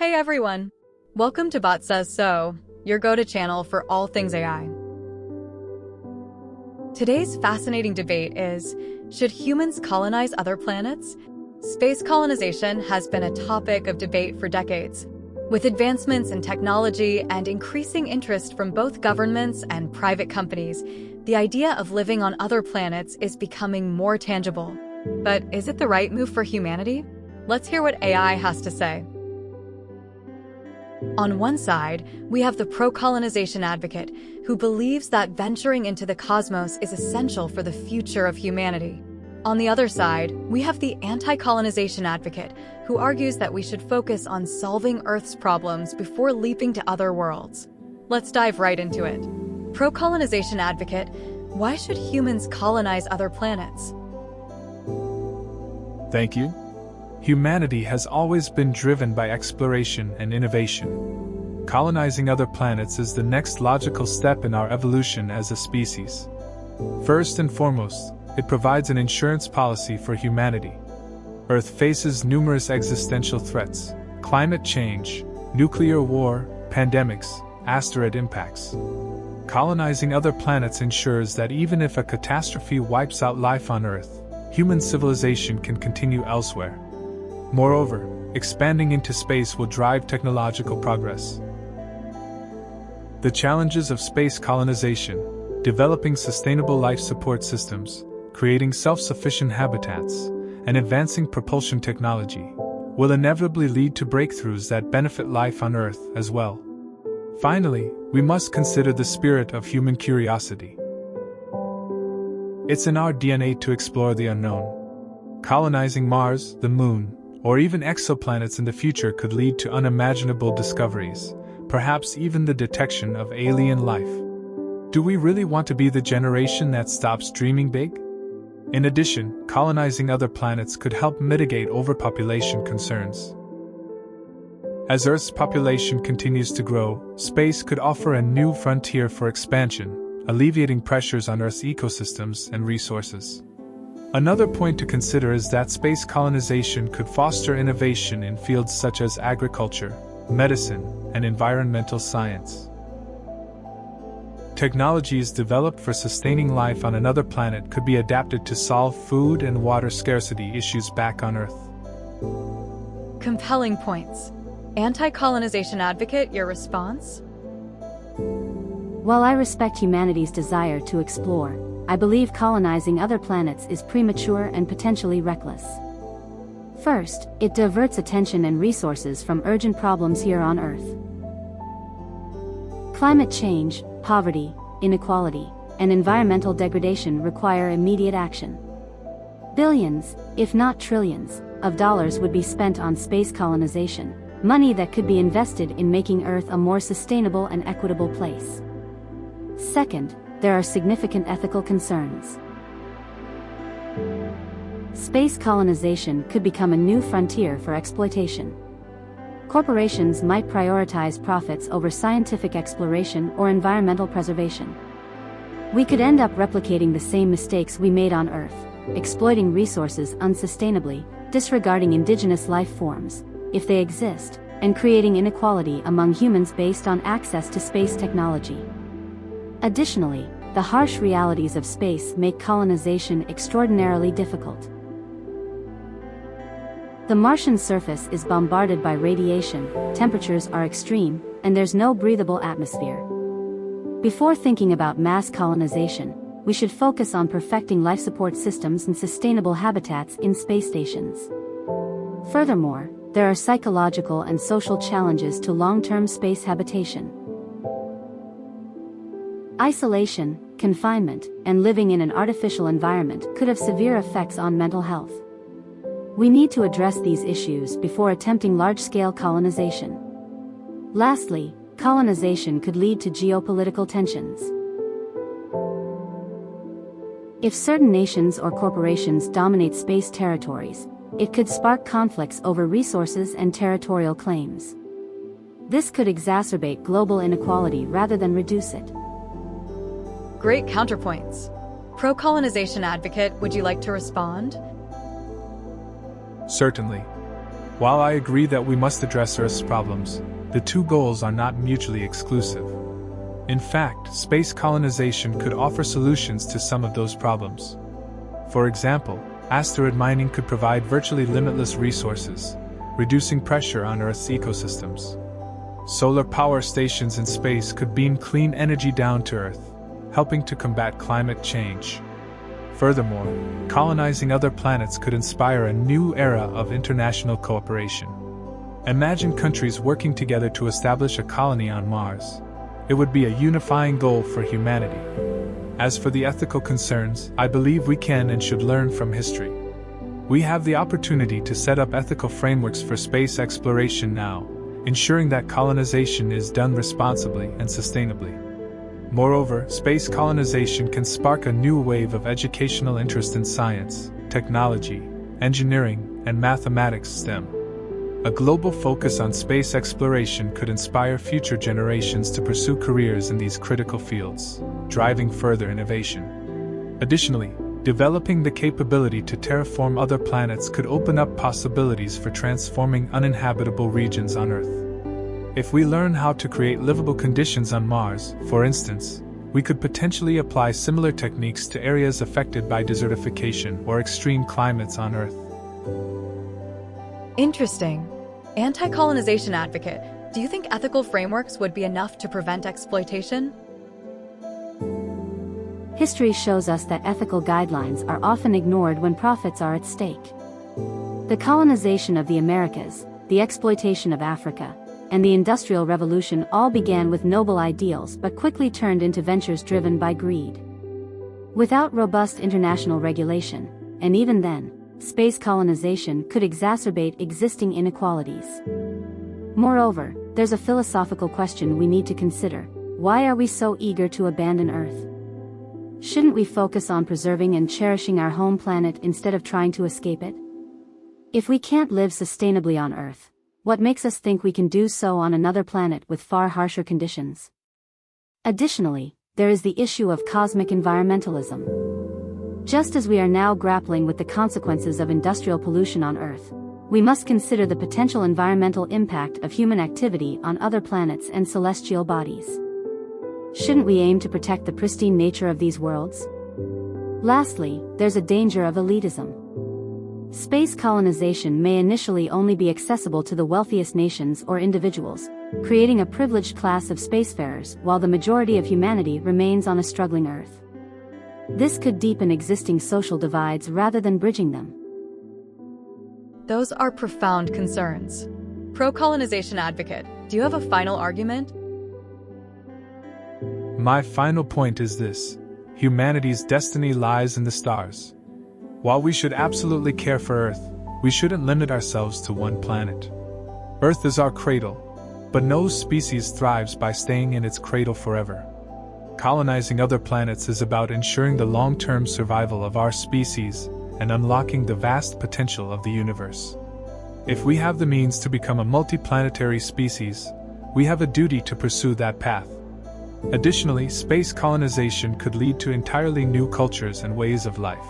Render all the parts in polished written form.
Hey everyone! Welcome to Bot Says So, your go-to channel for all things AI. Today's fascinating debate is, should humans colonize other planets? Space colonization has been a topic of debate for decades. With advancements in technology and increasing interest from both governments and private companies, the idea of living on other planets is becoming more tangible. But is it the right move for humanity? Let's hear what AI has to say. On one side, we have the pro-colonization advocate, who believes that venturing into the cosmos is essential for the future of humanity. On the other side, we have the anti-colonization advocate, who argues that we should focus on solving Earth's problems before leaping to other worlds. Let's dive right into it. Pro-colonization advocate, why should humans colonize other planets? Thank you. Humanity has always been driven by exploration and innovation. Colonizing other planets is the next logical step in our evolution as a species. First and foremost, it provides an insurance policy for humanity. Earth faces numerous existential threats: climate change, nuclear war, pandemics, asteroid impacts. Colonizing other planets ensures that even if a catastrophe wipes out life on Earth, human civilization can continue elsewhere. Moreover, expanding into space will drive technological progress. The challenges of space colonization, developing sustainable life support systems, creating self-sufficient habitats, and advancing propulsion technology, will inevitably lead to breakthroughs that benefit life on Earth as well. Finally, we must consider the spirit of human curiosity. It's in our DNA to explore the unknown. Colonizing Mars, the Moon, or even exoplanets in the future could lead to unimaginable discoveries, perhaps even the detection of alien life. Do we really want to be the generation that stops dreaming big? In addition, colonizing other planets could help mitigate overpopulation concerns. As Earth's population continues to grow, space could offer a new frontier for expansion, alleviating pressures on Earth's ecosystems and resources. Another point to consider is that space colonization could foster innovation in fields such as agriculture, medicine, and environmental science. Technologies developed for sustaining life on another planet could be adapted to solve food and water scarcity issues back on Earth. Compelling points. Anti-colonization advocate, your response? While I respect humanity's desire to explore, I believe colonizing other planets is premature and potentially reckless. First, it diverts attention and resources from urgent problems here on Earth. Climate change, poverty, inequality, and environmental degradation require immediate action. Billions, if not trillions, of dollars would be spent on space colonization, money that could be invested in making Earth a more sustainable and equitable place. Second, there are significant ethical concerns. Space colonization could become a new frontier for exploitation. Corporations might prioritize profits over scientific exploration or environmental preservation. We could end up replicating the same mistakes we made on Earth, exploiting resources unsustainably, disregarding indigenous life forms, if they exist, and creating inequality among humans based on access to space technology. Additionally, the harsh realities of space make colonization extraordinarily difficult. The Martian surface is bombarded by radiation, temperatures are extreme, and there's no breathable atmosphere. Before thinking about mass colonization, we should focus on perfecting life support systems and sustainable habitats in space stations. Furthermore, there are psychological and social challenges to long-term space habitation. Isolation, confinement, and living in an artificial environment could have severe effects on mental health. We need to address these issues before attempting large-scale colonization. Lastly, colonization could lead to geopolitical tensions. If certain nations or corporations dominate space territories, it could spark conflicts over resources and territorial claims. This could exacerbate global inequality rather than reduce it. Great counterpoints. Pro-colonization advocate, would you like to respond? Certainly. While I agree that we must address Earth's problems, the two goals are not mutually exclusive. In fact, space colonization could offer solutions to some of those problems. For example, asteroid mining could provide virtually limitless resources, reducing pressure on Earth's ecosystems. Solar power stations in space could beam clean energy down to Earth, helping to combat climate change. Furthermore, colonizing other planets could inspire a new era of international cooperation. Imagine countries working together to establish a colony on Mars. It would be a unifying goal for humanity. As for the ethical concerns, I believe we can and should learn from history. We have the opportunity to set up ethical frameworks for space exploration now, ensuring that colonization is done responsibly and sustainably. Moreover, space colonization can spark a new wave of educational interest in science, technology, engineering, and mathematics (STEM). A global focus on space exploration could inspire future generations to pursue careers in these critical fields, driving further innovation. Additionally, developing the capability to terraform other planets could open up possibilities for transforming uninhabitable regions on Earth. If we learn how to create livable conditions on Mars, for instance, we could potentially apply similar techniques to areas affected by desertification or extreme climates on Earth. Interesting. Anti-colonization advocate, do you think ethical frameworks would be enough to prevent exploitation? History shows us that ethical guidelines are often ignored when profits are at stake. The colonization of the Americas, the exploitation of Africa, and the Industrial Revolution all began with noble ideals but quickly turned into ventures driven by greed. Without robust international regulation, and even then, space colonization could exacerbate existing inequalities. Moreover, there's a philosophical question we need to consider: why are we so eager to abandon Earth? Shouldn't we focus on preserving and cherishing our home planet instead of trying to escape it? If we can't live sustainably on Earth, what makes us think we can do so on another planet with far harsher conditions? Additionally, there is the issue of cosmic environmentalism. Just as we are now grappling with the consequences of industrial pollution on Earth, we must consider the potential environmental impact of human activity on other planets and celestial bodies. Shouldn't we aim to protect the pristine nature of these worlds? Lastly, there's a danger of elitism. Space colonization may initially only be accessible to the wealthiest nations or individuals, creating a privileged class of spacefarers while the majority of humanity remains on a struggling Earth. This could deepen existing social divides rather than bridging them. Those are profound concerns. Pro-colonization advocate, do you have a final argument? My final point is this: humanity's destiny lies in the stars. While we should absolutely care for Earth, we shouldn't limit ourselves to one planet. Earth is our cradle, but no species thrives by staying in its cradle forever. Colonizing other planets is about ensuring the long-term survival of our species and unlocking the vast potential of the universe. If we have the means to become a multiplanetary species, we have a duty to pursue that path. Additionally, space colonization could lead to entirely new cultures and ways of life.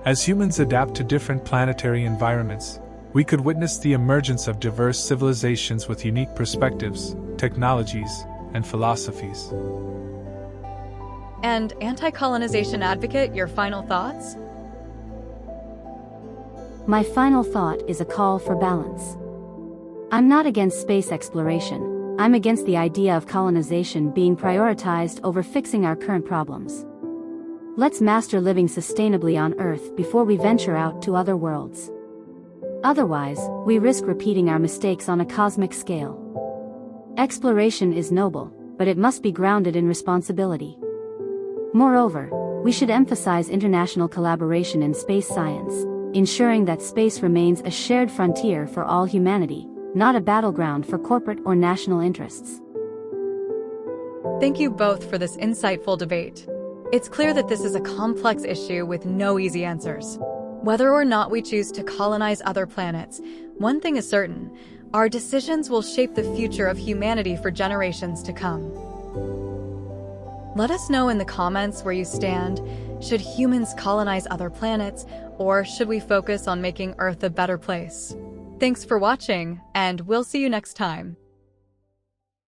As humans adapt to different planetary environments, we could witness the emergence of diverse civilizations with unique perspectives, technologies, and philosophies. And anti-colonization advocate, your final thoughts? My final thought is a call for balance. I'm not against space exploration. I'm against the idea of colonization being prioritized over fixing our current problems. Let's master living sustainably on Earth before we venture out to other worlds. Otherwise, we risk repeating our mistakes on a cosmic scale. Exploration is noble, but it must be grounded in responsibility. Moreover, we should emphasize international collaboration in space science, ensuring that space remains a shared frontier for all humanity, not a battleground for corporate or national interests. Thank you both for this insightful debate. It's clear that this is a complex issue with no easy answers. Whether or not we choose to colonize other planets, one thing is certain: our decisions will shape the future of humanity for generations to come. Let us know in the comments where you stand. Should humans colonize other planets, or should we focus on making Earth a better place? Thanks for watching, and we'll see you next time.